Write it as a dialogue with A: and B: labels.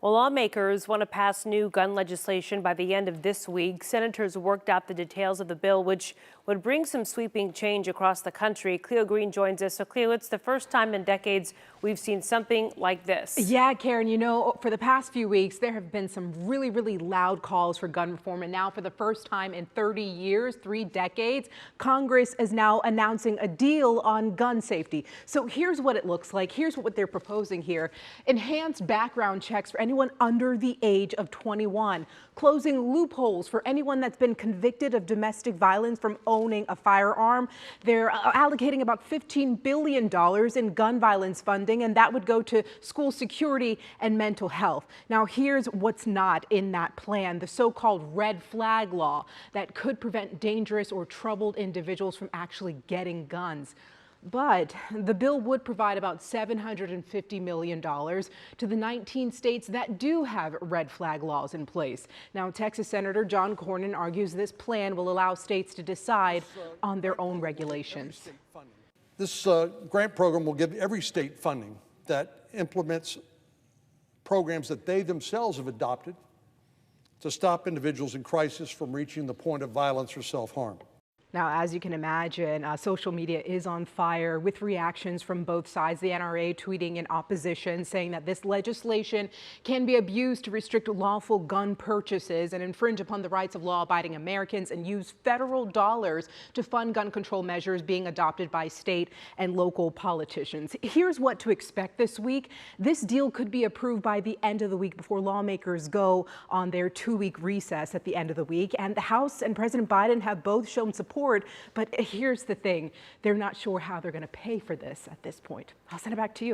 A: Well, lawmakers want to pass new gun legislation by the end of this week. Senators worked out the details of the bill, which would bring some sweeping change across the country. Cleo Green joins us. So, Cleo, it's the first time in decades we've seen something like this.
B: Yeah, Karen, for the past few weeks, there have been some really loud calls for gun reform. And now, for the first time in 30 years, 3 decades, Congress is now announcing a deal on gun safety. So here's what it looks like. Here's what they're proposing here. Enhanced background checks for anyone under the age of 21, closing loopholes for anyone that's been convicted of domestic violence from owning a firearm. They're allocating about $15 billion in gun violence funding, and that would go to school security and mental health. Now, here's what's not in that plan: the so-called red flag law that could prevent dangerous or troubled individuals from actually getting guns. But the bill would provide about $750 million to the 19 states that do have red flag laws in place. Now, Texas Senator John Cornyn argues this plan will allow states to decide on their own regulations.
C: This grant program will give every state funding that implements programs that they themselves have adopted to stop individuals in crisis from reaching the point of violence or self-harm.
B: Now, as you can imagine, social media is on fire with reactions from both sides. The NRA tweeting in opposition, saying that this legislation can be abused to restrict lawful gun purchases and infringe upon the rights of law-abiding Americans and use federal dollars to fund gun control measures being adopted by state and local politicians. Here's what to expect this week. This deal could be approved by the end of the week before lawmakers go on their 2-week recess at the end of the week. And the House and President Biden have both shown support. But here's the thing, they're not sure how they're going to pay for this at this point. I'll send it back to you.